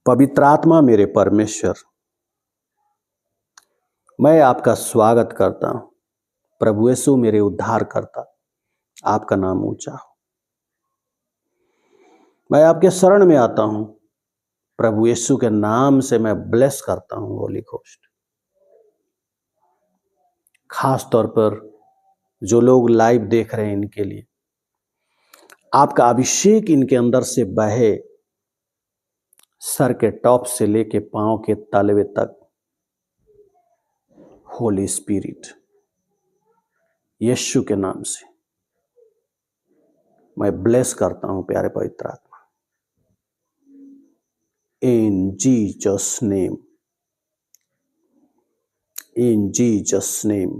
पवित्र आत्मा मेरे परमेश्वर, मैं आपका स्वागत करता हूं। प्रभु यीशु मेरे उद्धार करता, आपका नाम ऊंचा हो। मैं आपके शरण में आता हूं। प्रभु यीशु के नाम से मैं ब्लेस करता हूं होली घोस्ट। खास तौर पर जो लोग लाइव देख रहे हैं इनके लिए आपका अभिषेक इनके अंदर से बहे, सर के टॉप से लेके पांव के तलवे तक। होली स्पिरिट, यीशु के नाम से मैं ब्लेस करता हूं प्यारे पवित्र आत्मा। In Jesus' name, in Jesus' name.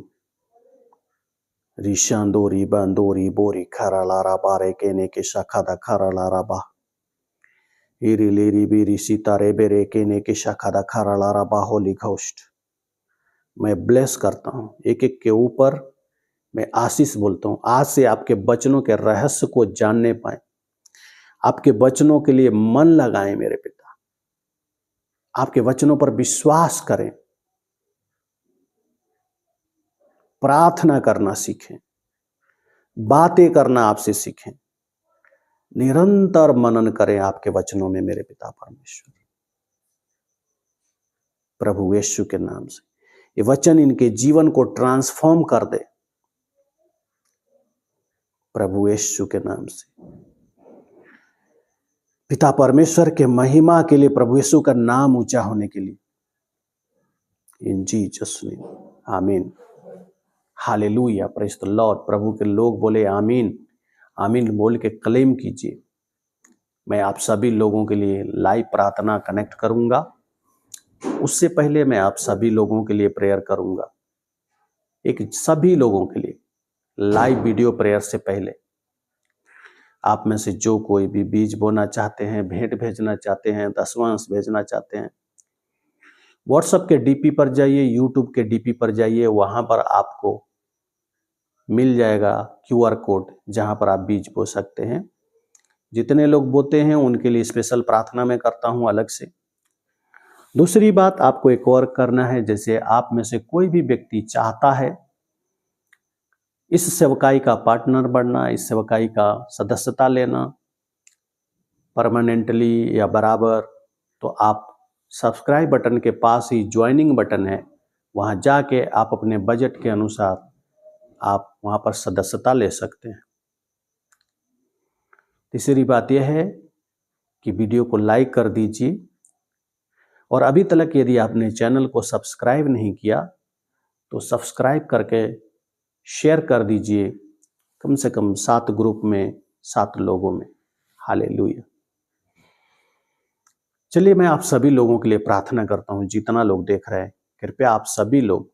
Rishandori bandori bori karalara bare kene ke shakada karalara ba. Iri liri biri sitare bere kene के शखादा खरालारा बा। होली घोस्ट, मैं ब्लेस करता हूं। एक एक के ऊपर मैं आशीष बोलता हूं। आज से आपके वचनों के रहस्य को जानने पाए, आपके वचनों के लिए मन लगाएं मेरे पिता। आपके वचनों पर विश्वास करें, प्रार्थना करना सीखें, बातें करना आपसे सीखें, निरंतर मनन करें आपके वचनों में मेरे पिता परमेश्वर। प्रभु यीशु के नाम से ये वचन इनके जीवन को ट्रांसफॉर्म कर दे। प्रभु यीशु के नाम से पिता परमेश्वर के महिमा के लिए, प्रभु यीशु का नाम ऊंचा होने के लिए, इन जीसस नेम, आमीन। हालेलुया, प्रेज द लॉर्ड। प्रभु के लोग बोले आमीन। आमीन बोल के क्लेम कीजिए। मैं आप सभी लोगों के लिए लाइव प्रार्थना कनेक्ट करूंगा। उससे पहले मैं आप सभी लोगों के लिए प्रेयर करूंगा। एक सभी लोगों के लिए लाइव वीडियो प्रेयर से पहले आप में से जो कोई भी बीज बोना चाहते हैं, भेंट भेजना चाहते हैं, दशवांश भेजना चाहते हैं, व्हाट्सएप के डीपी पर जाइए, यूट्यूब के डीपी पर जाइए। वहां पर आपको मिल जाएगा क्यूआर कोड, जहां पर आप बीज बो सकते हैं। जितने लोग बोते हैं उनके लिए स्पेशल प्रार्थना मैं करता हूं अलग से। दूसरी बात आपको एक और करना है, जैसे आप में से कोई भी व्यक्ति चाहता है इस सेवकाई का पार्टनर बनना, इस सेवकाई का सदस्यता लेना परमानेंटली या बराबर, तो आप सब्सक्राइब बटन के पास ही ज्वाइनिंग बटन है, वहां जाके आप अपने बजट के अनुसार आप वहां पर सदस्यता ले सकते हैं। तीसरी बात यह है कि वीडियो को लाइक कर दीजिए, और अभी तक यदि आपने चैनल को सब्सक्राइब नहीं किया तो सब्सक्राइब करके शेयर कर दीजिए, कम से कम 7 ग्रुप में, 7 लोगों में। हालेलुया। चलिए मैं आप सभी लोगों के लिए प्रार्थना करता हूं। जितना लोग देख रहे हैं, कृपया आप सभी लोग,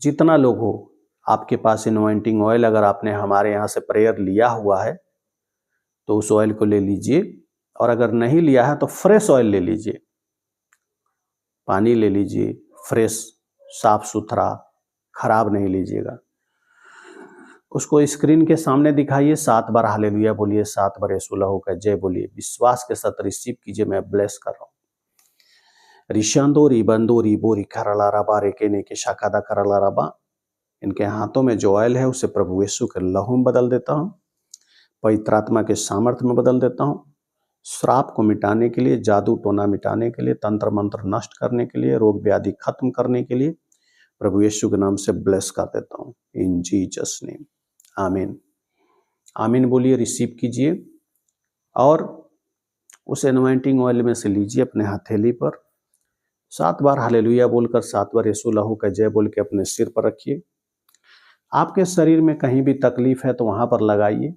जितना लोग हो, आपके पास एनॉइंटिंग ऑयल अगर आपने हमारे यहाँ से प्रेयर लिया हुआ है तो उस ऑयल को ले लीजिए, और अगर नहीं लिया है तो फ्रेश ऑयल ले लीजिए। पानी ले लीजिए, फ्रेश, साफ सुथरा, खराब नहीं लीजिएगा। उसको स्क्रीन के सामने दिखाइए, 7 बार हालेलुया बोलिए, 7 बार यीशु लहू का जय बोलिए। विश्वास के साथ रिसीव कीजिए। मैं ब्लेस कर रहा हूँ। रिशांदो रिबंदो रिबो रिखाराला रबा रेकेने के शाखादा कराला रबा। इनके हाथों में जो ऑयल है उसे प्रभु यीशु के लहू में बदल देता हूँ, पवित्र आत्मा के सामर्थ्य में बदल देता हूँ। श्राप को मिटाने के लिए, जादू टोना मिटाने के लिए, तंत्र मंत्र नष्ट करने के लिए, रोग व्याधि खत्म करने के लिए प्रभु यीशु के नाम से ब्लेस कर देता हूँ। इन जीसस नेम, आमीन। आमीन बोलिए, रिसीव कीजिए, और उस एनॉइंटिंग ऑयल में से लीजिए अपने हथेली पर। 7 बार हालेलुया बोलकर, 7 बार यीशु लहू का जय बोल के अपने सिर पर रखिए। आपके शरीर में कहीं भी तकलीफ है तो वहां पर लगाइए।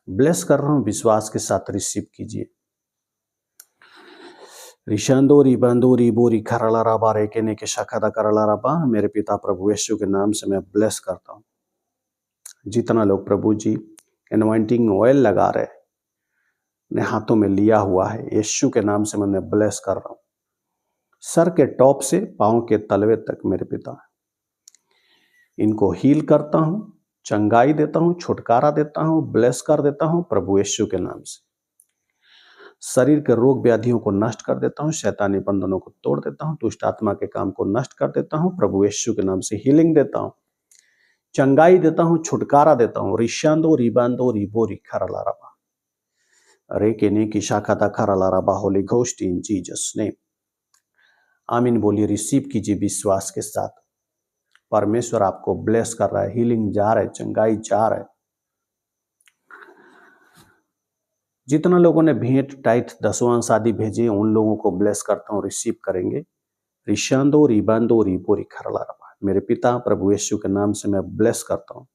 ब्लेस कर रहा हूं, विश्वास के साथ रिसीव कीजिए। रिशांदो रिबांदो रिबो रिखाराला रबा रेकेने के शाखादा कराला रबा। मेरे पिता प्रभु यीशु के नाम से मैं ब्लेस करता हूं। जितना लोग प्रभु जी एनॉइंटिंग ऑयल लगा रहे, अपने हाथों में लिया हुआ है, यीशु के नाम से मैं ब्लेस कर रहा हूं। सर के टॉप से पांव के तलवे तक मेरे पिता इनको हील करता हूं, चंगाई देता हूं, छुटकारा देता हूं, ब्लेस कर देता हूं प्रभु यीशु के नाम से। शरीर के रोग व्याधियों को नष्ट कर देता हूँ, शैतानी बंधनों को तोड़ देता हूँ, दुष्ट आत्मा के काम को नष्ट कर देता हूँ। प्रभु यीशु के नाम से हीलिंग देता हूँ, चंगाई देता हूँ, छुटकारा देता हूँ। रिशांदो रिबांदो रिबो रिखरा लाराबा रे केने की शाखा दखरा लाराबा holy ghost in Jesus name. आमीन बोलिए, रिसीव कीजिए विश्वास के साथ। परमेश्वर आपको ब्लेस कर रहा है, हीलिंग जा रहा है, चंगाई जा रहा है। जितना लोगों ने भेंट टाइट दसवां शादी भेजे उन लोगों को ब्लेस करता हूँ, रिसीव करेंगे। रिशांदो रिबांदो रिबो रिखरा लाराबा, मेरे पिता प्रभु यीशु के नाम से मैं ब्लेस करता हूँ।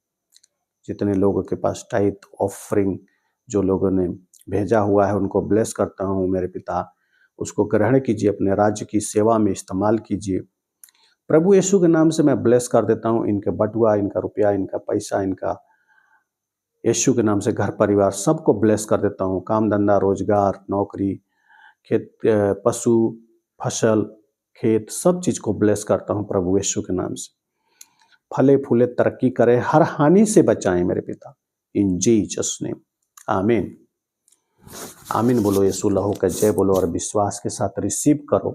जितने लोगों के पास टाइट ऑफरिंग जो लोगों ने भेजा हुआ है उनको ब्लेस करता हूँ मेरे पिता, उसको ग्रहण कीजिए, अपने राज्य की सेवा में इस्तेमाल कीजिए। प्रभु यीशु के नाम से मैं ब्लेस कर देता हूँ इनके बटुआ, इनका रुपया, इनका पैसा, इनका यीशु के नाम से घर परिवार सबको ब्लेस कर देता हूँ। काम धंधा, रोजगार, नौकरी, खेत, पशु, फसल, खेत, सब चीज को ब्लेस करता हूँ प्रभु यीशु के नाम से। फले फूले, तरक्की करे, हर हानि से बचाएं मेरे पिता, इन जीसस नेम। आमीन। आमीन बोलो, यीशु लहू का जय बोलो और विश्वास के साथ रिसीव करो।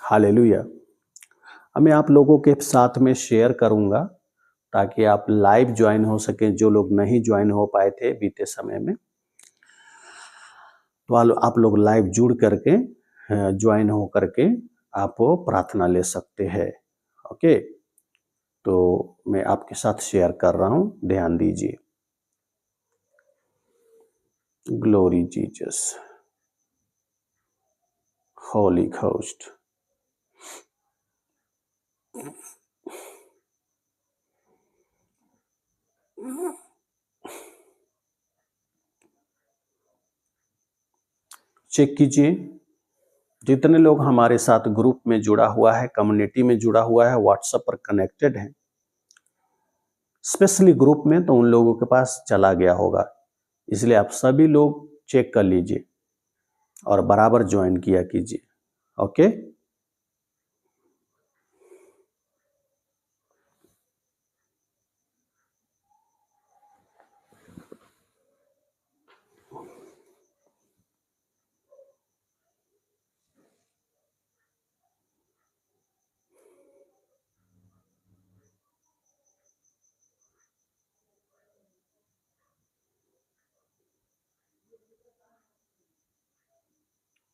हालेलुया। मैं आप लोगों के साथ में शेयर करूंगा ताकि आप लाइव ज्वाइन हो सकें। जो लोग नहीं ज्वाइन हो पाए थे बीते समय में, तो आप लोग लाइव जुड़ करके ज्वाइन हो करके आप प्रार्थना ले सकते हैं। ओके, तो मैं आपके साथ शेयर कर रहा हूं, ध्यान दीजिए। Glory Jesus, holy ghost. Check कीजिए, जितने लोग हमारे साथ ग्रुप में जुड़ा हुआ है, कम्युनिटी में जुड़ा हुआ है, व्हाट्सएप पर कनेक्टेड है, स्पेशली ग्रुप में, तो उन लोगों के पास चला गया होगा। इसलिए आप सभी लोग चेक कर लीजिए और बराबर ज्वाइन किया कीजिए। ओके,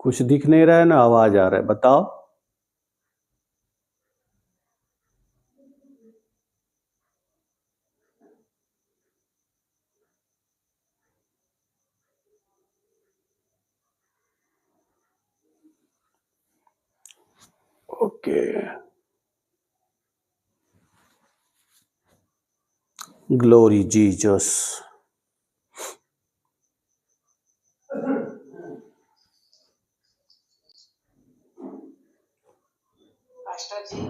कुछ दिख नहीं रहा है ना आवाज आ रहा है, बताओ। Okay, glory Jesus. पास्टर जी,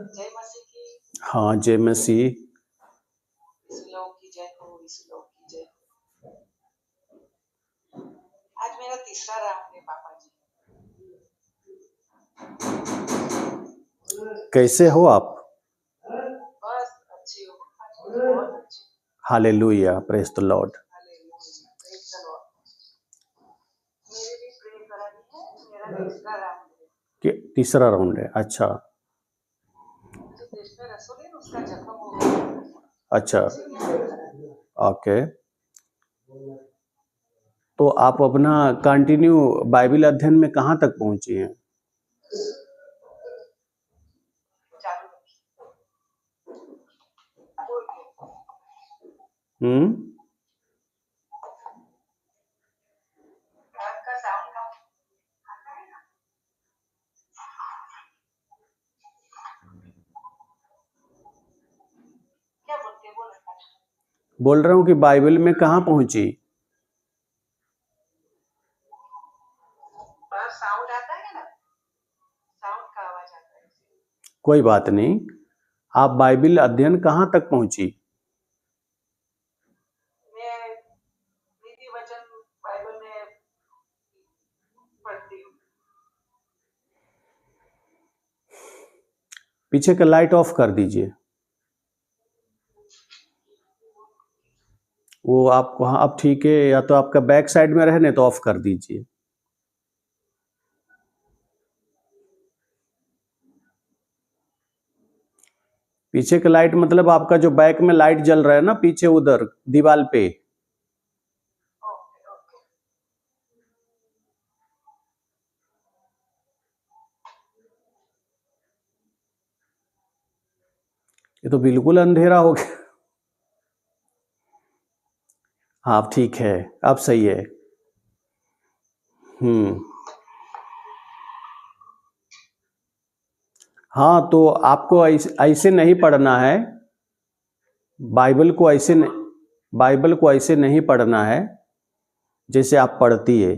जय मसीह की। हाँ, जय मसीह। यीशु लोगों की जय हो, यीशु लोगों की जय हो। आज मेरा तीसरा राउंड है पापा जी। कैसे हो आप? बस अच्छी हो, आज मुझे बहुत अच्छी। Hallelujah, praise the Lord. Hallelujah, praise the Lord. मेरे भी प्रे करानी है, मेरा तीसरा राउंड है। कि तीसरा राउंड है? अच्छा जो देश में रसूल है उसका जख्म हो गया। अच्छा, ओके। तो आप अपना कंटिन्यू बाइबल अध्ययन में कहाँ तक पहुंची हैं? चालू रखिए। आपका साउंड कम आता है ना? क्या बोलते हैं, बोलो पास्टर। बोल रहा हूँ कि बाइबल में कहाँ पहुंची? बस साउंड आता है ना, साउंड का आवाज आता है। कोई बात नहीं, आप बाइबल अध्ययन कहाँ तक पहुंची? मैं नीति वचन बाइबल में पढ़ती हूँ। पीछे का लाइट ऑफ कर दीजिए, वो आपको, हाँ अब ठीक है, या तो आपका बैक साइड में रहने तो ऑफ कर दीजिए। पीछे का लाइट मतलब आपका जो बैक में लाइट जल रहा है ना पीछे उधर दीवार पे, ओके ओके। ये तो बिल्कुल अंधेरा हो गया। हाँ अब ठीक है, अब सही है। हाँ तो आपको ऐसे नहीं पढ़ना है, बाइबल को ऐसे नहीं पढ़ना है जैसे आप पढ़ती है।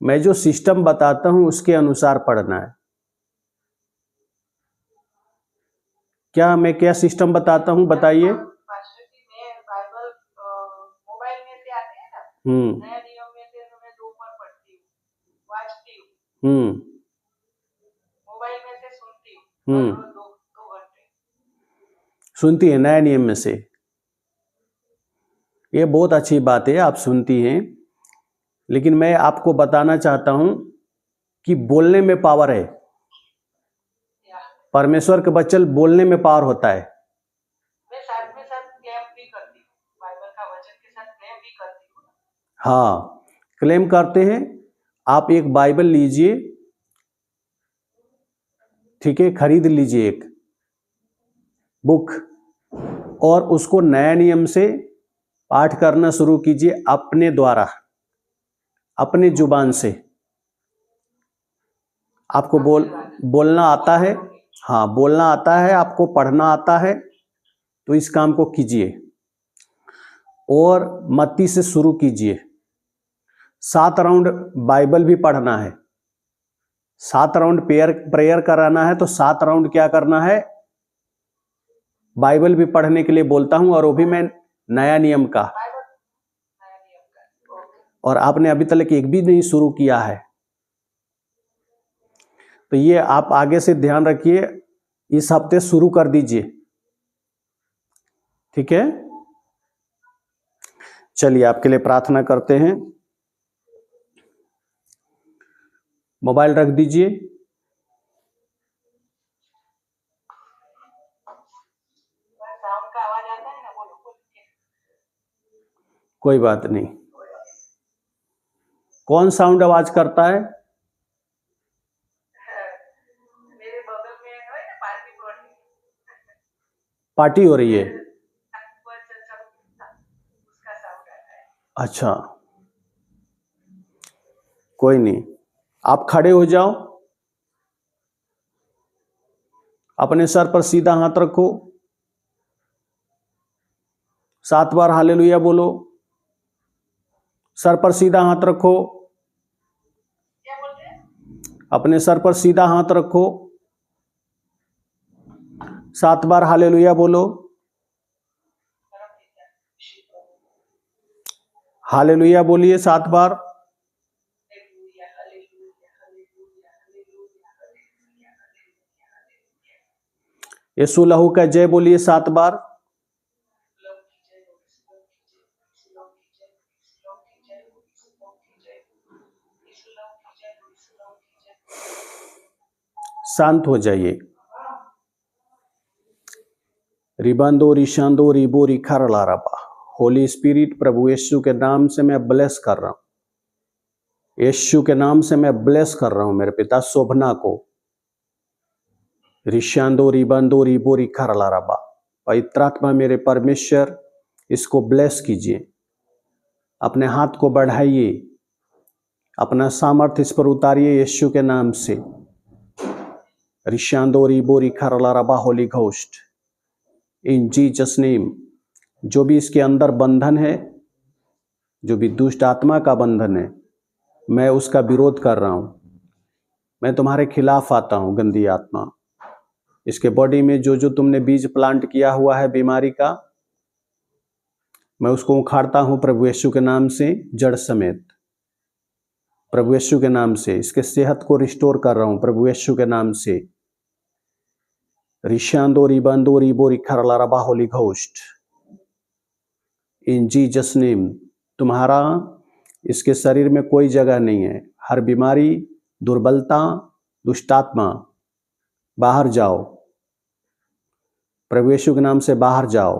मैं जो सिस्टम बताता हूं उसके अनुसार पढ़ना है। क्या सिस्टम बताता हूं बताइए। पास्टर जी, मैं बाइबल मोबाइल में से आते हैं ना, नया नियम में से मैं 2 बार पढ़ती हूँ, वाचती हूँ, मोबाइल में से सुनती हूँ, 2 घंटे सुनती है नया नियम में से। ये बहुत अच्छी बात है, आप सुनती हैं, लेकिन मैं आपको बताना चाहता हूं कि बोलने में पावर है। परमेश्वर के बच्चे बोलने में पावर होता है। मैं साथ में साथ क्लेम भी करती हूँ, बाइबल का वचन के साथ क्लेम भी करती हूँ। हाँ क्लेम करते हैं। आप एक बाइबल लीजिए, ठीक है, खरीद लीजिए एक बुक, और उसको नया नियम से पाठ करना शुरू कीजिए अपने द्वारा, अपने जुबान से। आपको बोलना आता है, हाँ बोलना आता है, आपको पढ़ना आता है, तो इस काम को कीजिए। और मत्ती से शुरू कीजिए। 7 राउंड बाइबल भी पढ़ना है, 7 राउंड प्रेयर कराना है, तो 7 राउंड क्या करना है, बाइबल भी पढ़ने के लिए बोलता हूं, और वो भी मैं नया नियम का। और आपने अभी तक एक भी नहीं शुरू किया है, तो ये आप आगे से ध्यान रखिए, इस हफ्ते शुरू कर दीजिए, ठीक है। चलिए आपके लिए प्रार्थना करते हैं। मोबाइल रख दीजिए। साउंड का आवाज आता है ना, बोलो। कोई बात नहीं। कौन साउंड आवाज करता है? मेरे बगल में है ना पार्टी हो रही है? उसका साउंड आता है। अच्छा कोई नहीं, आप खड़े हो जाओ, अपने सर पर सीधा हाथ रखो, 7 बार हालेलुया बोलो। सर पर सीधा हाथ रखो, क्या बोलते हैं? अपने सर पर सीधा हाथ रखो, 7 बार हालेलुया बोलो। हालेलुया बोलिए 7 बार। यीशु लहू का जय बोलिए 7 बार। शांत हो जाइए। रिबांदो रिशांदो रिबो रिखर लाराबा। होली स्पिरिट प्रभु यीशु के नाम से मैं ब्लेस कर रहा हूं, यीशु के नाम से मैं ब्लेस कर रहा हूं मेरे पिता शोभना को। रिशांदो रिबांदो रिबो रिखर लाराबा। पवित्र आत्मा मेरे परमेश्वर इसको ब्लेस कीजिए, अपने हाथ को बढ़ाइए, अपना सामर्थ्य इस पर उतारिए यीशु के नाम से। रिशांदो रिबो रिखर लाराबा। Holy ghost in Jesus name. जो भी इसके अंदर बंधन है, जो भी दुष्ट आत्मा का बंधन है, मैं उसका विरोध कर रहा हूं। मैं तुम्हारे खिलाफ आता हूं गंदी आत्मा। इसके बॉडी में जो जो तुमने बीज प्लांट किया हुआ है बीमारी का, मैं उसको उखाड़ता हूं प्रभु यीशु के नाम से, जड़ समेत प्रभु यीशु के नाम से। इसके सेहत को रिस्टोर कर रहा हूं प्रभु यीशु के नाम से। रिशांदो रिबांदो रिबो रिखर लाराबा। Holy ghost in Jesus name, तुम्हारा इसके शरीर में कोई जगह नहीं है। हर बीमारी, दुर्बलता, दुष्टात्मा बाहर जाओ, प्रभु यीशु के नाम से बाहर जाओ,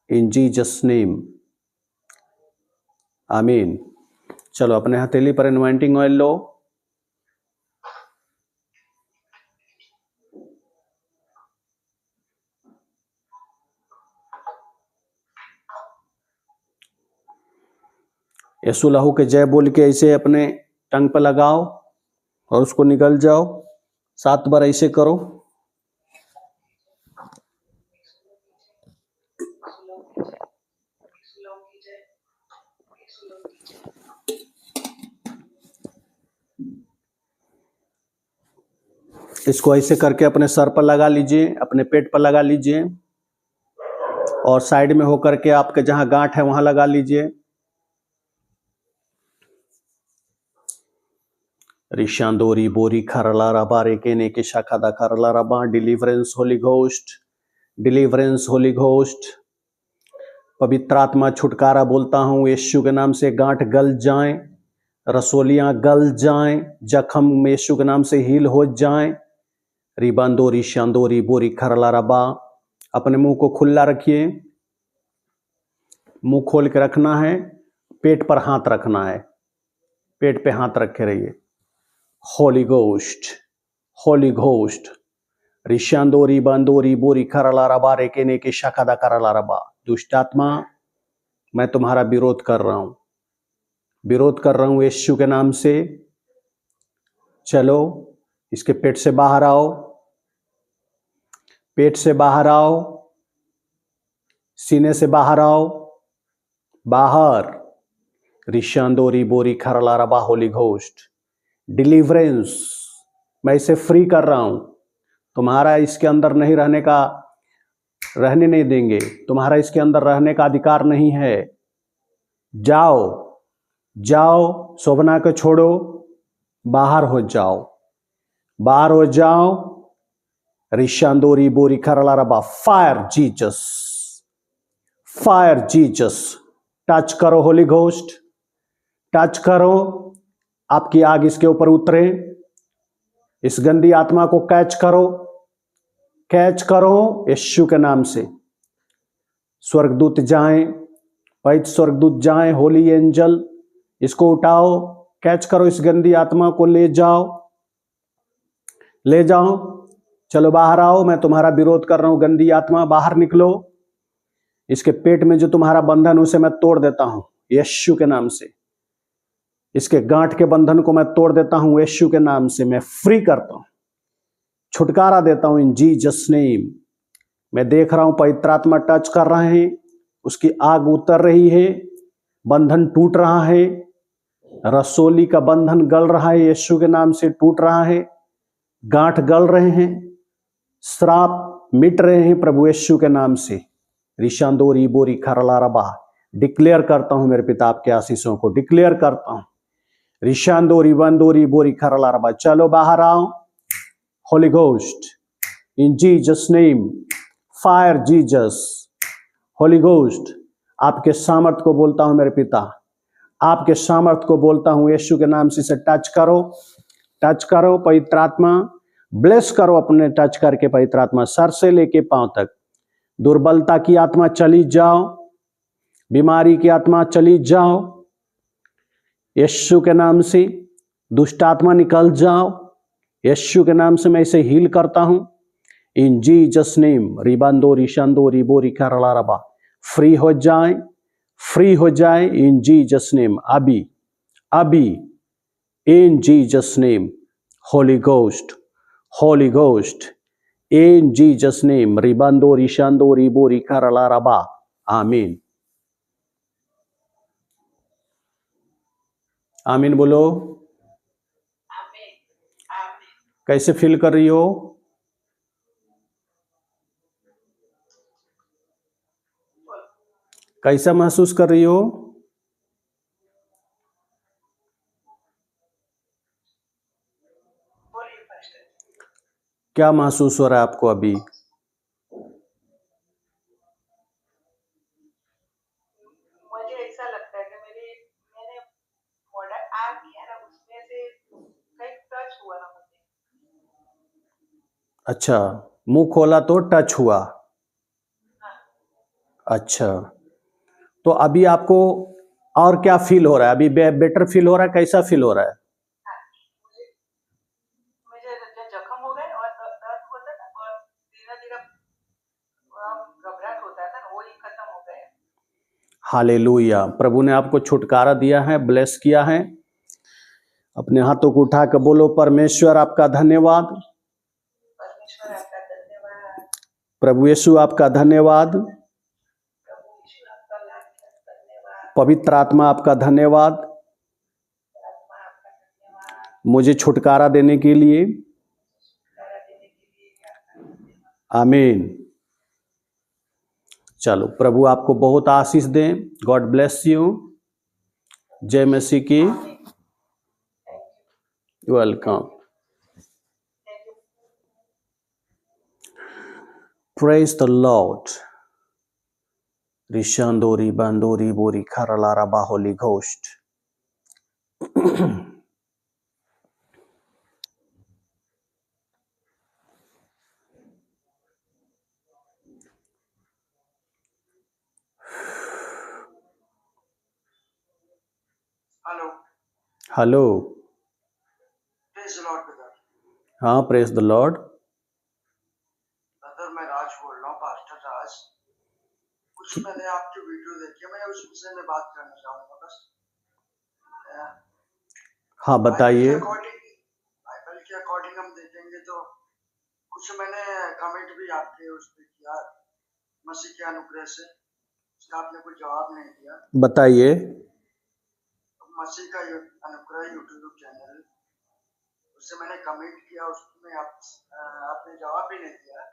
इन जीसस नेम, आमीन। चलो अपने हथेली पर एनवाइंटिंग ऑयल लो, यीशु लहू के जय बोल के ऐसे अपने टंग पर लगाओ और उसको निकल जाओ। 7 बार ऐसे करो। इसको ऐसे करके अपने सर पर लगा लीजिए, अपने पेट पर लगा लीजिए और साइड में होकर के आपके जहां गांठ है वहां लगा लीजिए। रिशांदोरी बोरी खरला रबा रेकेने के शाखादा खरला रबा। Deliverance Holi ghost, deliverance Holi ghost. पवित्र आत्मा छुटकारा बोलता हूं यीशु के नाम से। गांठ गल जाएं, रसोलियां गल जाएं, जख्म यीशु के नाम से हील हो जाएं। रिबांदोरी शांदोरी बोरी खरला रबा। अपने मुंह को खुला रखिए, मुंह खोल के रखना है, पेट पर हाथ रखना है, पेट पे हाथ रखे रहिए। Holy ghost, holy ghost. रिशांदोरी बांदोरी बोरी खरला रबा रेकेने के शाखादा करला रबा। दुष्टात्मा मैं तुम्हारा विरोध कर रहा हूं, विरोध कर रहा हूं यीशु के नाम से। चलो इसके पेट से बाहर आओ, पेट से बाहर आओ, सीने से बाहर आओ, बाहर। रिशांदोरी बोरी खरला रबा। होली घोस्ट, डिलीवरेंस मैं इसे फ्री कर रहा हूं। तुम्हारा इसके अंदर नहीं रहने का, रहने नहीं देंगे, तुम्हारा इसके अंदर रहने का अधिकार नहीं है। जाओ जाओ, शोभना को छोड़ो, बाहर हो जाओ, बाहर हो जाओ। रिशांदोरी बोरी खरला रबा। Fire Jesus, fire Jesus. Touch करो होली घोस्ट, टच करो, आपकी आग इसके ऊपर उतरे। इस गंदी आत्मा को कैच करो, कैच करो यीशु के नाम से। स्वर्गदूत जाएं, पवित्र स्वर्गदूत जाएं, होली एंजल इसको उठाओ, कैच करो इस गंदी आत्मा को, ले जाओ, ले जाओ। चलो बाहर आओ, मैं तुम्हारा विरोध कर रहा हूं। गंदी आत्मा बाहर निकलो। इसके पेट में जो तुम्हारा बंधन उसे मैं तोड़ देता हूं यीशु के नाम से। इसके गांठ के बंधन को मैं तोड़ देता हूं यीशु के नाम से। मैं फ्री करता हूं, छुटकारा देता हूं इन जीसस नेम। मैं देख रहा हूं पवित्र आत्मा टच कर रहे हैं, उसकी आग उतर रही है, बंधन टूट रहा है, रसोली का बंधन गल रहा है, यीशु के नाम से टूट रहा है, गांठ गल रहे हैं, श्राप मिट रहे हैं प्रभु यीशु के नाम से। रिशांदोरी बोरी खरला रबा। डिक्लेयर करता हूं मेरे पिता आपके आशीषों को, डिक्लेयर करता हूं। रिशांदोरी बंदोरी बोरी खरला रबा। चलो बाहर आओ Holi ghost, in Jesus name. Fire Jesus, holy ghost. आपके सामर्थ को बोलता हूं मेरे पिता, आपके सामर्थ को बोलता हूं यीशु के नाम से। इसे टच करो, टच करो पवित्र आत्मा, ब्लेस करो अपने टच करके पवित्र आत्मा, सर से लेके पांव तक। दुर्बलता की आत्मा चली जाओ, बीमारी की आत्मा चली जाओ यीशु के नाम से। दुष्ट आत्मा निकल जाओ यीशु के नाम से। मैं इसे हील करता हूं इन जीसस नेम। रिबांदो रिशांदो रिबोरी करला रबा। फ्री हो जाए, फ्री हो जाए इन जीसस नेम। अभी अभी in Jesus name. Holy ghost, holy ghost, in Jesus name. रिबांदो रिशांदो रिबोरी करला रबा। आमीन, आमीन बोलो। कैसे फील कर रही हो? कैसा महसूस कर रही हो? क्या महसूस हो रहा है आपको अभी? अच्छा, मुंह खोला तो टच हुआ। अच्छा, तो अभी आपको और क्या फील हो रहा है? अभी बेटर फील हो रहा है? कैसा फील हो रहा है? मुझे जख्म हो गए और दर्द होता था और धीरे धीरे घबराहट होता था, वो ही खत्म हो गया। हालेलुया, प्रभु ने आपको छुटकारा दिया है, ब्लेस किया है। अपने हाथों को उठा कर बोलो, परमेश्वर आपका धन्यवाद, परमेश्वर आपका धन्यवाद, प्रभु यीशु आपका धन्यवाद, प्रभु यीशु आपका धन्यवाद, पवित्र आत्मा आपका धन्यवाद, आत्मा आपका धन्यवाद, मुझे छुटकारा देने के लिए। छुटकारा देने के लिए आपका धन्यवाद। आमीन। चलो, प्रभु आपको बहुत आशीष दें। God bless you. जय मसीह की। वेलकम। Praise the lord. रिशांदोरी बंदोरी बोरी खरलारा बाहोली ghost. Hello hello. Praise the lord brother. हाँ, प्रेज द लॉर्ड। ब्रदर मैं राज बोल रहा हूँ, पास्टर राज। कुछ मैंने आपकी वीडियो देखी है, मैं उस विषय में बात करना चाहूंगा बस। हाँ, बताइए। बाइबल के अकॉर्डिंग हम देखेंगे तो कुछ मैंने कमेंट भी आपके उस पर किया, मसीह के अनुग्रह से, उसका आपने कोई जवाब नहीं दिया। बताइए। मसीह का अनुग्रह यूट्यूब चैनल, उससे मैंने कमेंट किया, उसमें आपने जवाब भी नहीं दिया।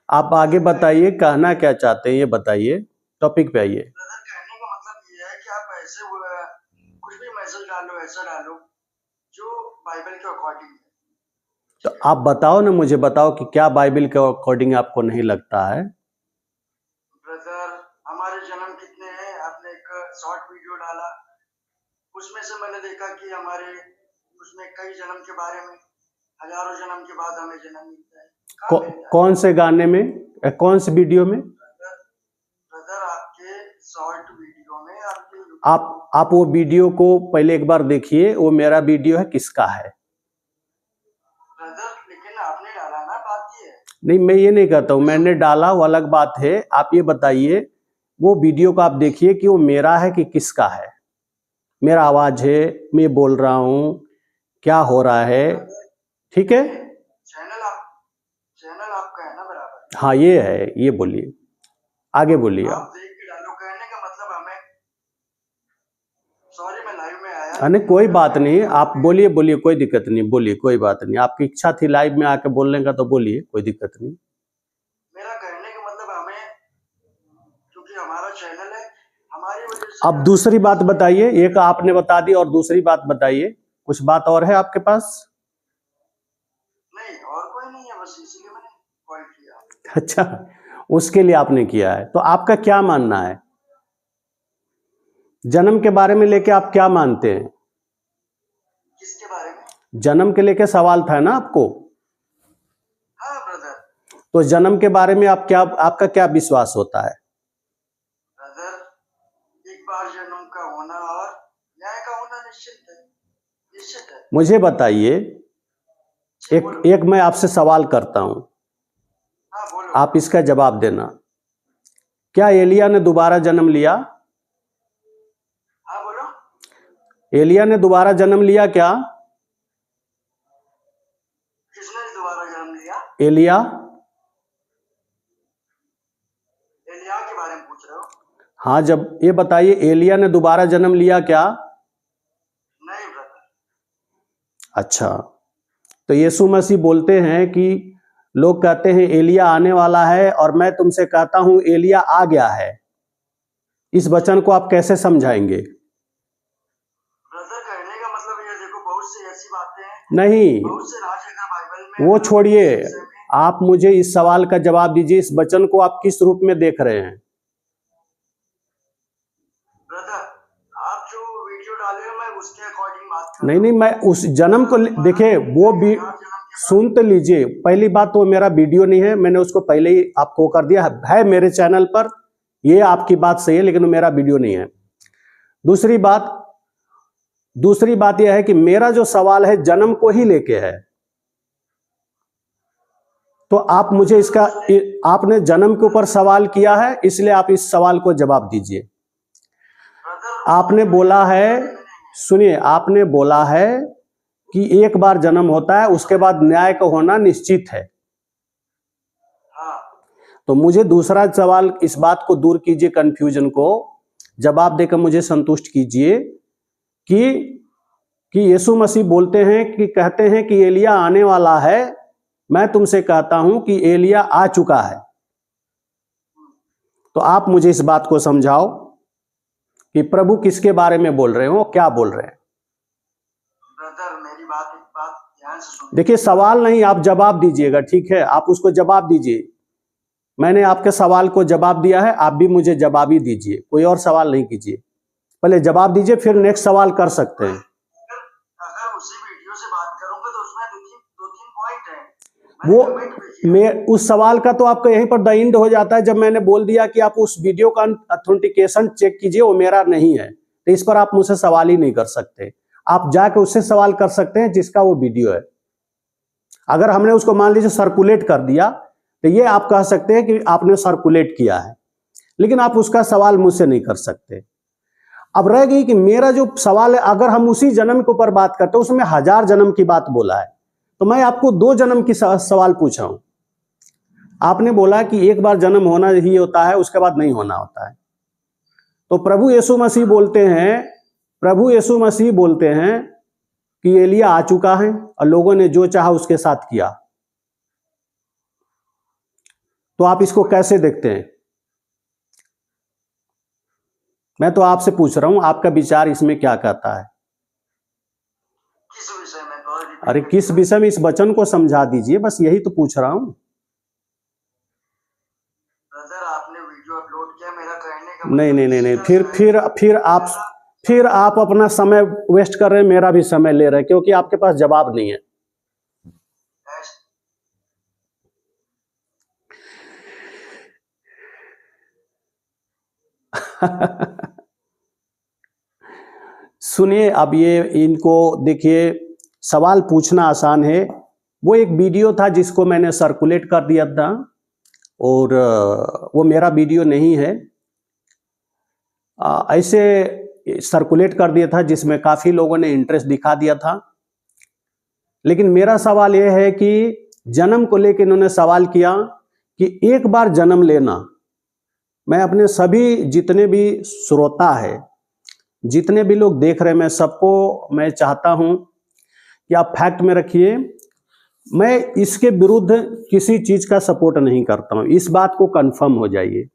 आप आगे बताइए, कहना क्या चाहते हैं ये बताइए, टॉपिक पे आइए। कहने का मतलब ये है कि आप ऐसे कुछ भी मैसेज डालो, ऐसा डालो जो बाइबल के अकॉर्डिंग है। तो आप बताओ ना, मुझे बताओ कि क्या बाइबल के अकॉर्डिंग आपको नहीं लगता है। ब्रदर, हमारे जन्म कितने हैं? आपने एक शॉर्ट वीडियो डाला, उसमें से मैंने देखा कि हमारे उसमें कई जन्म के बारे में, हजारों जन्म के बाद हमें जन्म मिलता है। कौन से गाने में, कौन से वीडियो में? ब्रदर आपके शॉर्ट वीडियो में आप वो वीडियो को पहले एक बार देखिए, वो मेरा वीडियो है, किसका है? ब्रदर लेकिन आपने डाला ना, बात ये है। नहीं, मैं ये नहीं कहता हूँ मैंने डाला, वो अलग बात है। आप ये बताइए, वो वीडियो को आप देखिए कि वो मेरा है कि किसका है। मेरा आवाज है, मैं बोल रहा हूँ, क्या हो रहा है, ठीक है? चैनल आपका है ना बराबर? हाँ, ये है, ये बोलिए, आगे बोलिए। आप देख के डालो, कहने का मतलब हमें, सॉरी मैं लाइव में आया। नहीं, कोई बात नहीं, आप बोलिए बोलिए, कोई दिक्कत नहीं, बोलिए, कोई बात नहीं। आपकी इच्छा थी लाइव में आके बोलने का, तो बोलिए, कोई दिक्कत नहीं। मेरा कहने का मतलब हमें, क्योंकि हमारा चैनल है, हमारी वजह से। अब दूसरी बात बताइए, एक आपने बता दी, और दूसरी बात बताइए, कुछ बात और है आपके पास? नहीं, और कोई नहीं है, बस इसलिए मैंने कॉल किया। अच्छा, उसके लिए आपने किया है। तो आपका क्या मानना है जन्म के बारे में लेके? आप क्या मानते हैं? किसके बारे में? जन्म के लेके सवाल था ना आपको? हाँ ब्रदर। तो जन्म के बारे में आपका क्या विश्वास होता है? ब्रदर, एक बार जन्म का होना और न्याय का होना निश्चित है, निश्चित है। मुझे बताइए, एक मैं आपसे सवाल करता हूं, हाँ बोलो। आप इसका जवाब देना। क्या एलिया ने दोबारा जन्म लिया? हाँ बोलो। एलिया ने दोबारा जन्म लिया क्या? किसने दोबारा जन्म लिया? एलिया के बारे में पूछ रहे हो? हाँ, जब ये बताइए, एलिया ने दोबारा जन्म लिया क्या? नहीं ब्रदर। अच्छा, तो यीशु मसीह बोलते हैं कि लोग कहते हैं एलिया आने वाला है, और मैं तुमसे कहता हूं एलिया आ गया है। इस वचन को आप कैसे समझाएंगे? ब्रदर, कहने का मतलब ये देखो, बहुत सी ऐसी बातें हैं, नहीं, बहुत से राजगीर बाइबल में। वो छोड़िए, आप मुझे इस सवाल का जवाब दीजिए, इस वचन को आप किस रूप में देख रहे हैं? ब्रदर, आप जो वीडियो डाले हो, मैं उसके अकॉर्डिंग बात कर नहीं, मैं उस जन्म को देखिए, वो भी सुन तो लीजिए, पहली बात तो मेरा वीडियो नहीं है, मैंने उसको पहले ही आपको कर दिया है मेरे चैनल पर, ये आपकी बात सही है, लेकिन मेरा वीडियो नहीं है। दूसरी बात यह है कि मेरा जो सवाल है जन्म को ही लेके है, तो आप मुझे इसका, आपने जन्म के ऊपर सवाल किया है, इसलिए आप इस सवाल को जवाब दीजिए। आपने बोला है, सुनिए, आपने बोला है कि एक बार जन्म होता है, उसके बाद न्याय का होना निश्चित है। तो मुझे दूसरा सवाल, इस बात को दूर कीजिए, कंफ्यूजन को जवाब देकर मुझे संतुष्ट कीजिए कि यीशु मसीह बोलते हैं कि कहते हैं कि एलिया आने वाला है। मैं तुमसे कहता हूं कि एलिया आ चुका है। तो आप मुझे इस बात को समझाओ कि प्रभु किसके बारे में बोल रहे हो, क्या बोल रहे हैं। ब्रदर, मेरी बात ध्यान से सुनिए। देखिए, सवाल नहीं, आप जवाब दीजिएगा, ठीक है, आप उसको जवाब दीजिए। मैंने आपके सवाल को जवाब दिया है, आप भी मुझे जवाब ही दीजिए, कोई और सवाल नहीं कीजिए। पहले जवाब दीजिए, फिर नेक्स्ट सवाल कर सकते हैं। अगर उसी वीडियो से बात करूंगा तो उसमें दो तीन पॉइंट हैं। वो मैं उस सवाल का तो आपका यहीं पर द एंड हो जाता है, जब मैंने बोल दिया कि आप उस वीडियो का ऑथेंटिकेशन चेक कीजिए, वो मेरा नहीं है, तो इस पर आप मुझसे सवाल ही नहीं कर सकते। आप जाके उससे सवाल कर सकते हैं जिसका वो वीडियो है। अगर हमने उसको मान लीजिए सर्कुलेट कर दिया, तो ये आप कह सकते हैं कि आपने सर्कुलेट किया है, लेकिन आप उसका सवाल मुझसे नहीं कर सकते। अब रह गई कि मेरा जो सवाल है, अगर हम उसी जन्म के ऊपर बात करते हैं, उसमें 1000 जन्म की बात बोला है, तो मैं आपको 2 जन्म की सवाल पूछा हूं। आपने बोला कि एक बार जन्म होना ही होता है, उसके बाद नहीं होना होता है। तो प्रभु यीशु मसीह बोलते हैं कि एलिया आ चुका है और लोगों ने जो चाहा उसके साथ किया। तो आप इसको कैसे देखते हैं? मैं तो आपसे पूछ रहा हूं, आपका विचार इसमें क्या कहता है? किस विषय में? अरे किस विषय में, इस वचन को समझा दीजिए, बस यही तो पूछ रहा हूं। ब्रदर, आपने वीडियो अपलोड किया, मेरा कहने का नहीं, फिर आप अपना समय वेस्ट कर रहे हैं, मेरा भी समय ले रहे हैं, क्योंकि आपके पास जवाब नहीं है। सुनिए, अब ये इनको देखिए, सवाल पूछना आसान है। वो एक वीडियो था जिसको मैंने सर्कुलेट कर दिया था, और वो मेरा वीडियो नहीं है। ऐसे सर्कुलेट कर दिया था जिसमें काफी लोगों ने इंटरेस्ट दिखा दिया था। लेकिन मेरा सवाल यह है कि जन्म को लेकर इन्होंने सवाल किया कि एक बार जन्म लेना, मैं अपने सभी जितने भी श्रोता है, जितने भी लोग देख रहे हैं, मैं सबको मैं चाहता हूं कि आप फैक्ट में रखिए, मैं इसके विरुद्ध किसी चीज का सपोर्ट नहीं करता हूं, इस बात को कंफर्म हो जाइए।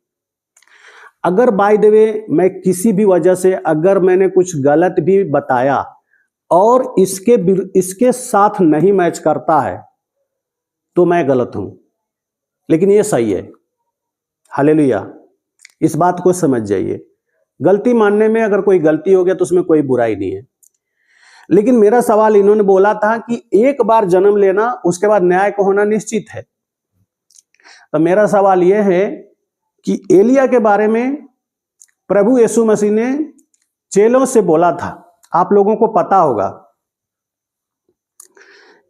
अगर बाय द वे मैं किसी भी वजह से अगर मैंने कुछ गलत भी बताया और इसके साथ नहीं मैच करता है, तो मैं गलत हूं, लेकिन ये सही है। हालेलुया, इस बात को समझ जाइए। गलती मानने में अगर कोई गलती हो गया तो उसमें कोई बुराई नहीं है। लेकिन मेरा सवाल, इन्होंने बोला था कि एक बार जन्म लेना, उसके बाद न्याय को होना निश्चित है। तो मेरा सवाल यह है कि एलिया के बारे में प्रभु यीशु मसीह ने चेलों से बोला था। आप लोगों को पता होगा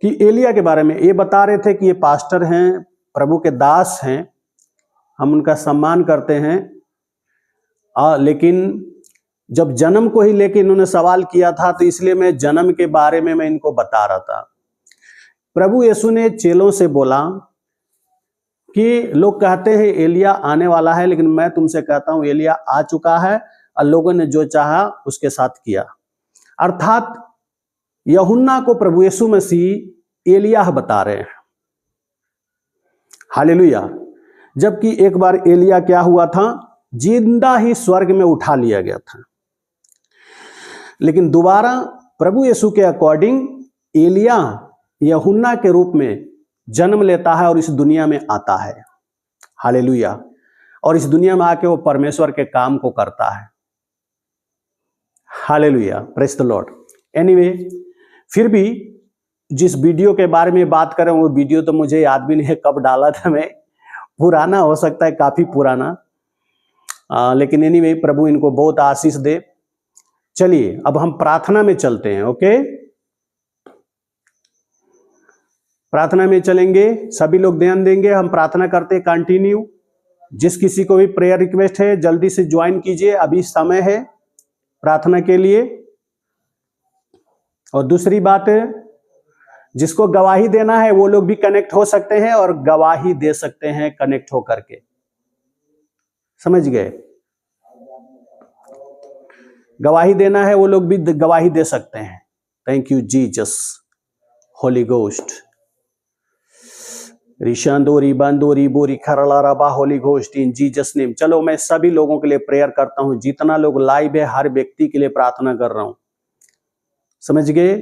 कि एलिया के बारे में ये बता रहे थे कि ये पास्टर हैं, प्रभु के दास हैं, हम उनका सम्मान करते हैं। लेकिन जब जन्म को ही लेकर इन्होंने सवाल किया था, तो इसलिए मैं जन्म के बारे में मैं इनको बता रहा था। प्रभु यीशु ने चेलों से बोला कि लोग कहते हैं एलिया आने वाला है, लेकिन मैं तुमसे कहता हूं एलिया आ चुका है और लोगों ने जो चाहा उसके साथ किया। अर्थात यूहन्ना को प्रभु यीशु मसीह एलिया बता रहे हैं। हालेलुया। जबकि एक बार एलिया क्या हुआ था, जिंदा ही स्वर्ग में उठा लिया गया था। लेकिन दोबारा प्रभु यीशु के अकॉर्डिंग एलिया यूहन्ना के रूप में जन्म लेता है और इस दुनिया में आता है। हालेलुया। और इस दुनिया में आके वो परमेश्वर के काम को करता है। Hallelujah, praise the Lord. Anyway, फिर भी जिस वीडियो के बारे में बात करें वो वीडियो तो मुझे याद भी नहीं है कब डाला था मैं, पुराना हो सकता है, काफी पुराना। लेकिन एनीवे प्रभु इनको बहुत आशीष दे। चलिए अब हम प्रार्थना में चलते हैं। ओके, प्रार्थना में चलेंगे, सभी लोग ध्यान देंगे। हम प्रार्थना करते हैं कंटिन्यू। जिस किसी को भी प्रेयर रिक्वेस्ट है जल्दी से ज्वाइन कीजिए, अभी समय है प्रार्थना के लिए। और दूसरी बात, जिसको गवाही देना है वो लोग भी कनेक्ट हो सकते हैं और गवाही दे सकते हैं कनेक्ट हो करके, समझ गए? गवाही देना है वो लोग भी गवाही दे सकते हैं। Thank you Jesus, holy ghost. रिशांदोरी बांदोरी बोरी खरला रबा, holy ghost in Jesus name. चलो मैं सभी लोगों के लिए प्रेयर करता हूं, जितना लोग लाइव है हर व्यक्ति के लिए प्रार्थना कर रहा हूं, समझ गए?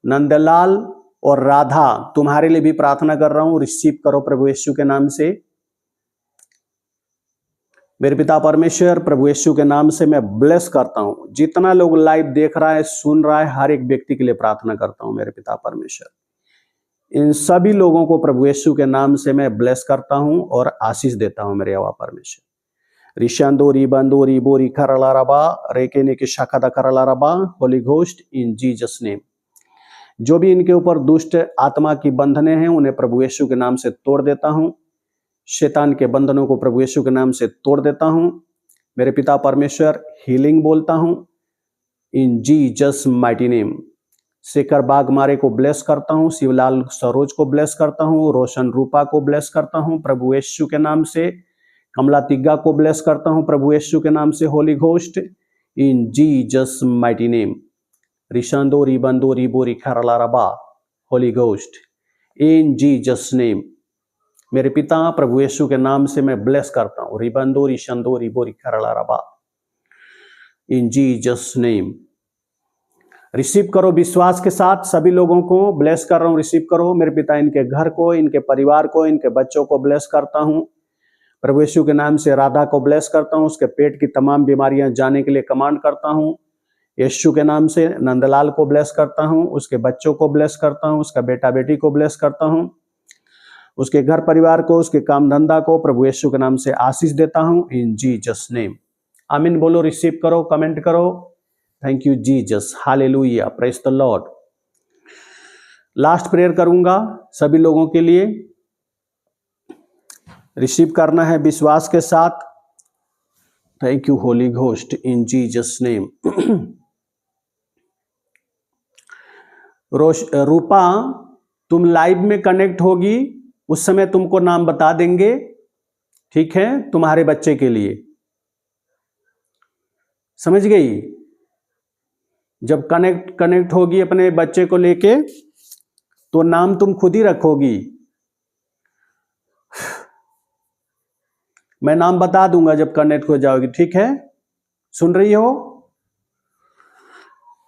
नंदलाल और राधा तुम्हारे लिए भी प्रार्थना कर रहा हूं, रिसीव करो प्रभु यीशु के नाम से। मेरे पिता परमेश्वर, प्रभु यीशु के नाम से मैं ब्लेस करता हूं, जितना लोग लाइव देख रहा है सुन रहा है हर एक व्यक्ति के लिए प्रार्थना करता हूं। मेरे पिता परमेश्वर, इन सभी लोगों को प्रभु यीशु के नाम से मैं ब्लेस करता हूं और आशीष देता हूं मेरे आवा परमेश्वर। रिशांदोरी बंदोरी बोरी खरला रबा रेके ने के शाखा करला रबा, holy ghost in Jesus name. जो भी इनके ऊपर दुष्ट आत्मा की बंधने हैं उन्हें प्रभु यीशु के नाम से तोड़ देता हूं। शैतान के बंधनों को प्रभु यीशु के नाम से तोड़ देता हूं। मेरे पिता परमेश्वर, हीलिंग बोलता हूं in Jesus mighty name. Shekhar बाग मारे को ब्लेस करता हूं, शिवलाल सरोज को ब्लेस करता हूं, रोशन रूपा को ब्लेस करता हूं प्रभु यीशु के नाम से। कमला तिग्गा को ब्लेस करता हूं प्रभु यीशु के नाम से, holy ghost in Jesus mighty name. रिशांदोरी बंदोरी बोरी खरला रबा, holy ghost in Jesus name. मेरे पिता प्रभु यीशु के नाम से मैं ब्लेस करता हूं, रिबंदोरी शंदोरी बोरी खरला रबा इन जीसस नेम। रिसीव करो विश्वास के साथ, सभी लोगों को ब्लेस कर रहा हूं, रिसीव करो। मेरे पिता इनके घर को, इनके परिवार को, इनके बच्चों को ब्लेस करता हूं प्रभु यीशु के नाम से। राधा को ब्लेस करता हूं, उसके पेट की तमाम बीमारियां जाने के लिए कमांड करता हूं यीशु के नाम से। नंदलाल को ब्लेस करता हूं, उसके बच्चों को ब्लेस करता हूं, उसका बेटा बेटी को ब्लेस करता हूं, उसके घर परिवार को, उसके काम धंधा को प्रभु यीशु के नाम से आशीष देता हूं इन जीसस नेम। आमीन बोलो, रिसीव करो, कमेंट करो। Thank you Jesus, hallelujah, praise the Lord. Last prayer करूंगा सभी लोगों के लिए, रिसीव करना है विश्वास के साथ। Thank you holy ghost in Jesus name. Rupa, तुम लाइव में कनेक्ट होगी, उस समय तुमको नाम बता देंगे, ठीक है? तुम्हारे बच्चे के लिए, समझ गई? जब कनेक्ट होगी अपने बच्चे को लेके तो नाम तुम खुद ही रखोगी। मैं नाम बता दूंगा जब कनेक्ट हो जाओगी, ठीक है? सुन रही हो?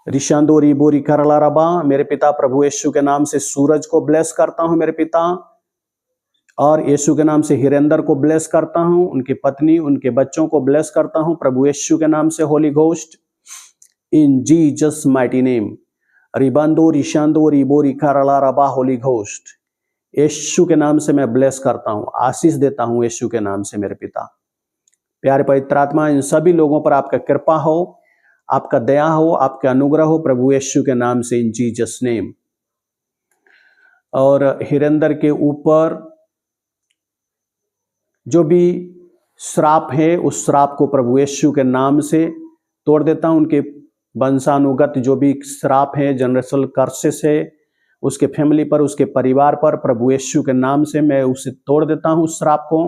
रिशांदोरी बोरी करला रबा। मेरे पिता प्रभु यीशु के नाम से सूरज को ब्लेस करता हूं मेरे पिता, और यीशु के नाम से हिरेंद्र को ब्लेस करता हूं, उनकी पत्नी, उनके बच्चों को ब्लेस करता हूं प्रभु यीशु के नाम से, holy ghost in Jesus mighty name. रिबांदो रिशांदो रिबोरी करला रबा, होली घोस्ट यीशु के नाम से मैं ब्लेस करता हूं, आशीष देता हूं यीशु के नाम से मेरे पिता। प्यारे पवित्र आत्मा, इन सभी लोगों पर आपका कृपा हो, आपका दया हो, आपका अनुग्रह हो प्रभु यीशु के नाम से इन जीसस नेम। और हिरेंद्र के ऊपर जो भी श्राप है उस श्राप को प्रभु यीशु के नाम से तोड़ देता हूं। उनके वंशानुगत जो भी श्राप है, जनरेशनल कर्सेस है, उसके फैमिली पर, उसके परिवार पर प्रभु यीशु के नाम से मैं उसे तोड़ देता हूं, श्राप को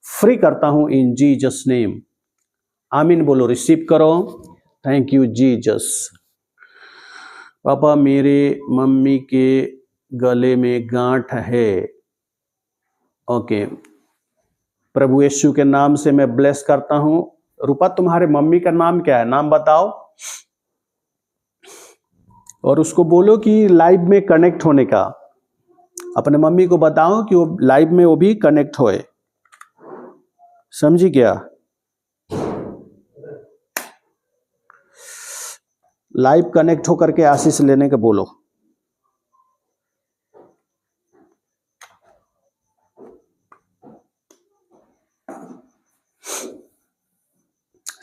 फ्री करता हूं इन जीसस नेम। आमीन बोलो, रिसीव करो। Thank you Jesus. पापा, मेरे मम्मी के गले में गांठ है, ओके, प्रभु यीशु के नाम से मैं ब्लेस करता हूं। रूपा, तुम्हारे मम्मी का नाम क्या है? नाम बताओ, और उसको बोलो कि लाइव में कनेक्ट होने का, अपने मम्मी को बताओ कि वो लाइव में वो भी कनेक्ट होए, समझी क्या? लाइव कनेक्ट होकर के आशीष लेने का बोलो।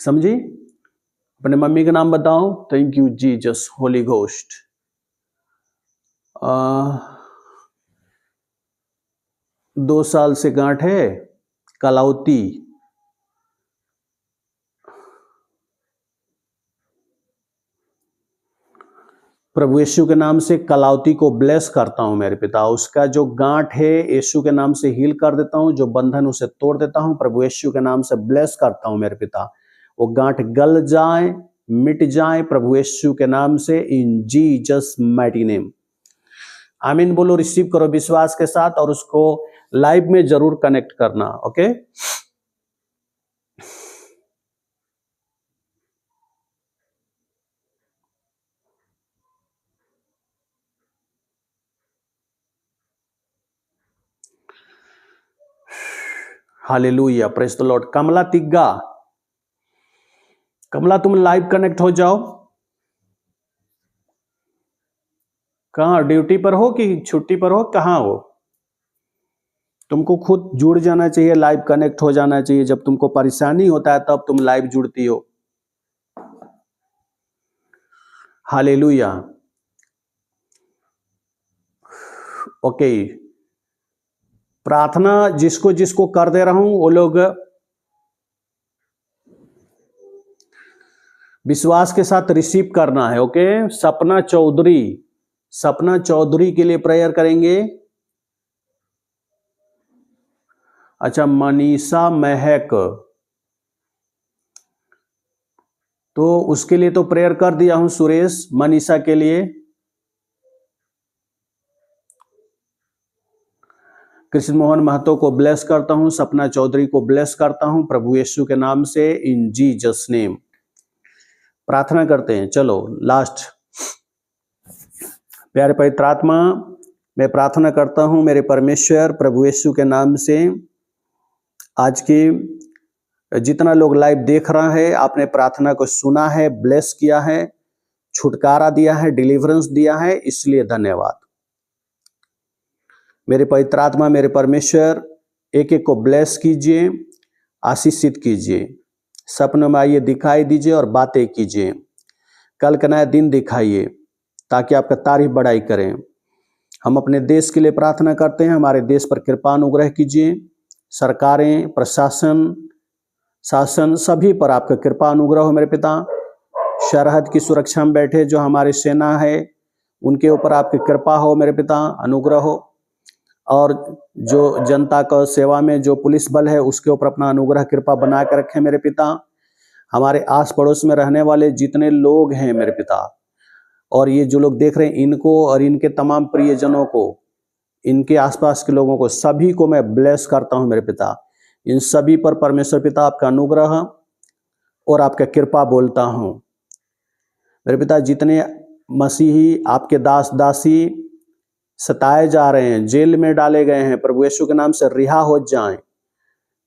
समझी? अपने मम्मी का नाम बताओ। Thank you Jesus holy ghost. 2 साल से गांठ है, कलावती। प्रभु यीशु के नाम से कलावती को ब्लेस करता हूं मेरे पिता। उसका जो गांठ है यीशु के नाम से हील कर देता हूं, जो बंधन उसे तोड़ देता हूं। प्रभु यीशु के नाम से ब्लेस करता हूं मेरे पिता। वो गांठ गल जाए, मिट जाए प्रभु यीशु के नाम से, इन जीसस माइटी नेम। आमीन बोलो, रिसीव करो विश्वास के साथ और उसको लाइव में जरूर कनेक्ट करना। Okay, hallelujah, praise the lord. Kamla Tigga, Kamla तुम लाइव कनेक्ट हो जाओ। कहाँ, ड्यूटी पर हो कि छुट्टी पर हो, कहाँ हो? तुमको खुद जुड़ जाना चाहिए, लाइव कनेक्ट हो जाना चाहिए। जब तुमको परेशानी होता है तब तुम लाइव जुड़ती हो। हालेलुया। ओके, प्रार्थना जिसको जिसको कर दे रहा हूं वो लोग विश्वास के साथ रिसीव करना है। ओके, सपना चौधरी, सपना चौधरी के लिए प्रेयर करेंगे। अच्छा, मनीषा महक, तो उसके लिए तो प्रेयर कर दिया हूं सुरेश। मनीषा के लिए, कृष्ण मोहन महतो को ब्लेस करता हूं, सपना चौधरी को ब्लेस करता हूं प्रभु यीशु के नाम से, इन जीसस नेम। प्रार्थना करते हैं। चलो लास्ट। प्यारे पवित्र आत्मा, मैं प्रार्थना करता हूं मेरे परमेश्वर प्रभु यीशु के नाम से, आज की जितना लोग लाइव देख रहा है, आपने प्रार्थना को सुना है, ब्लेस किया है, छुटकारा दिया है, डिलीवरेंस दिया है, इसलिए धन्यवाद। मेरे पवित्र आत्मा, मेरे परमेश्वर, एक एक को ब्लेस कीजिए, आशीषित कीजिए, सपनों में आइए, दिखाई दीजिए और बातें कीजिए। कल का नया दिन दिखाइए ताकि आपका तारीफ बढ़ाई करें। हम अपने देश के लिए प्रार्थना करते हैं, हमारे देश पर कृपा अनुग्रह कीजिए। सरकारें, प्रशासन, शासन, सभी पर आपका कृपा अनुग्रह हो मेरे पिता। सरहद की सुरक्षा में बैठे जो हमारी सेना है, उनके ऊपर आपकी कृपा हो मेरे पिता, अनुग्रह हो। और जो जनता का सेवा में जो पुलिस बल है, उसके ऊपर अपना अनुग्रह कृपा बना कर रखें मेरे पिता। हमारे आस पड़ोस में रहने वाले जितने लोग हैं मेरे पिता, और ये जो लोग देख रहे हैं, इनको और इनके तमाम प्रियजनों को, इनके आसपास के लोगों को, सभी को मैं ब्लेस करता हूं मेरे पिता। इन सभी पर परमेश्वर पिता आपका अनुग्रह और आपका कृपा बोलता हूं मेरे पिता। जितने मसीही आपके दास दासी सताए जा रहे हैं, जेल में डाले गए हैं, प्रभु यीशु के नाम से रिहा हो जाएं,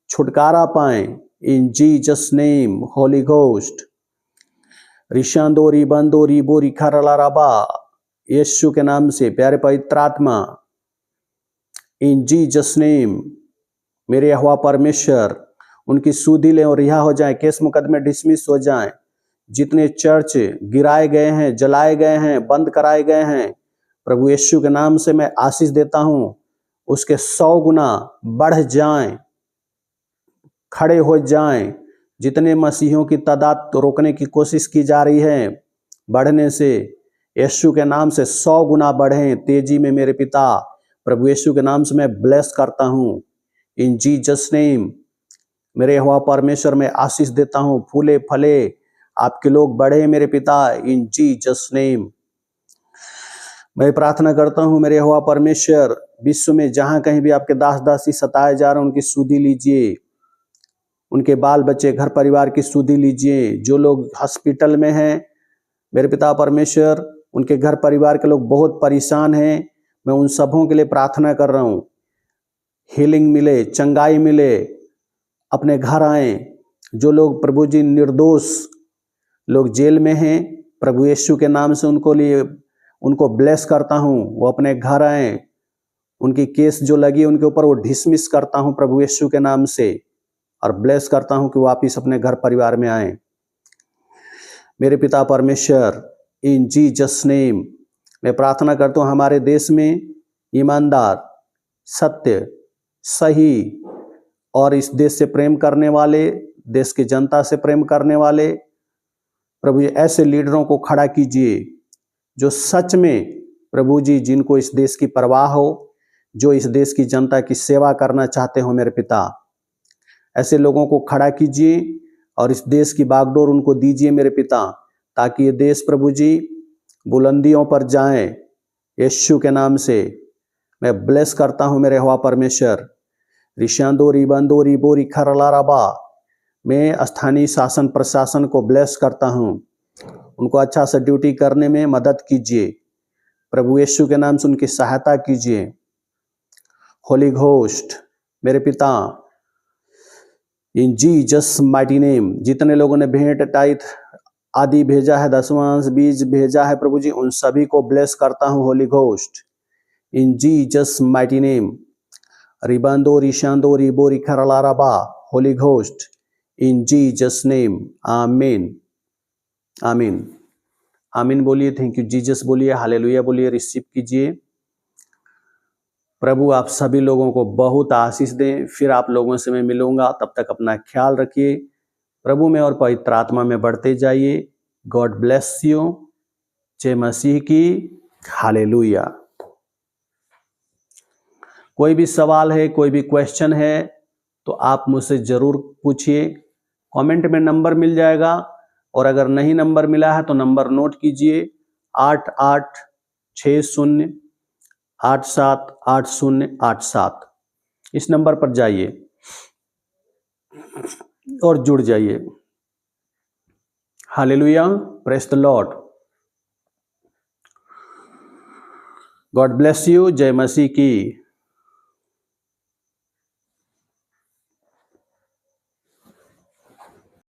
छुटकारा पाएं, in Jesus name. Holy ghost, रिशांदोरी बंदोरी बोरी खरलाराबा, यीशु के नाम से प्यारे पवित्र आत्मा, इन जीसस नेम। मेरे यहोवा परमेश्वर, उनकी सुधि ले और रिहा हो जाए, केस मुकदमे डिसमिस हो जाएं। जितने चर्च गिराए गए हैं, जलाए गए हैं, बंद कराए गए हैं, प्रभु यीशु के नाम से मैं आशीष देता हूं, उसके 100 गुना बढ़ जाएं, खड़े हो जाएं। जितने मसीहियों की तादाद रोकने की कोशिश की जा रही है बढ़ने से, यीशु के नाम से 100 गुना बढ़ें तेजी में मेरे पिता। प्रभु यीशु के नाम से मैं ब्लेस करता हूं, इन जीसस नेम। मेरे यहोवा परमेश्वर में आशीष देता हूं, फूले फले आपके लोग बढ़े मेरे पिता, इन जीसस नेम। मैं प्रार्थना करता हूं मेरे यहोवा परमेश्वर, विश्व में जहां कहीं भी आपके दास दासी सताए जा रहे हैं, उनकी सुधि लीजिए, उनके बाल बच्चे, घर परिवार की सुधि लीजिए। जो लोग हॉस्पिटल में हैं मेरे पिता परमेश्वर, उनके घर परिवार के लोग बहुत परेशान हैं, मैं उन सबों के लिए प्रार्थना कर रहा हूं, हीलिंग मिले, चंगाई मिले, अपने घर आए। जो लोग प्रभु जी निर्दोष लोग जेल में हैं, प्रभु यीशु के नाम से उनको ब्लेस करता हूं, वो अपने घर आए। उनकी केस जो लगी उनके ऊपर वो डिसमिस करता हूं प्रभु यीशु के नाम से, और ब्लेस करता हूं कि वो वापिस अपने घर परिवार में आए। मेरे पिता परमेश्वर, इन जीसस नेम मैं प्रार्थना करता हूँ हमारे देश में ईमानदार, सत्य, सही और इस देश से प्रेम करने वाले, देश की जनता से प्रेम करने वाले प्रभु जी ऐसे लीडरों को खड़ा कीजिए जो सच में प्रभु जी जिनको इस देश की परवाह हो, जो इस देश की जनता की सेवा करना चाहते हो मेरे पिता, ऐसे लोगों को खड़ा कीजिए और इस देश की बागडोर उनको दीजिए मेरे पिता, ताकि ये देश प्रभु जी बुलंदियों पर जाए। यीशु के नाम से मैं ब्लेस करता हूं मेरे हवा परमेश्वर। रिशांदो रिबंदो रिबोरी खरलाराबा, मैं स्थानीय शासन प्रशासन को ब्लेस करता हूं, उनको अच्छा से ड्यूटी करने में मदद कीजिए प्रभु यीशु के नाम से, उनकी सहायता कीजिए। होली घोस्ट मेरे पिता, इन जीसस माइटी नेम, जितने लोगों ने भेंट टाइथ आदि भेजा है, दसवांश बीज भेजा है प्रभु जी, उन सभी को ब्लेस करता हूं holy ghost, in Jesus mighty name. रिबांदो रिशांदो रिबो रिखरलाराबा, holy ghost, in Jesus name, आमीन आमीन आमीन बोलिए, थैंक यू जीसस बोलिए, हालेलुया बोलिए, रिसीव कीजिए। प्रभु आप सभी लोगों को बहुत आशीष दें। फिर आप लोगों से मैं मिलूंगा, तब तक अपना ख्याल रखिए। प्रभु में और पवित्र आत्मा में बढ़ते जाइए। God bless you. जय मसीह की, हालेलुया। कोई भी सवाल है, कोई भी क्वेश्चन है तो आप मुझसे जरूर पूछिए। कमेंट में नंबर मिल जाएगा, और अगर नहीं नंबर मिला है तो नंबर नोट कीजिए 8860878087। इस नंबर पर जाइए और जुड़ जाइए। Hallelujah, praise the Lord. God bless you. जय मसीह की।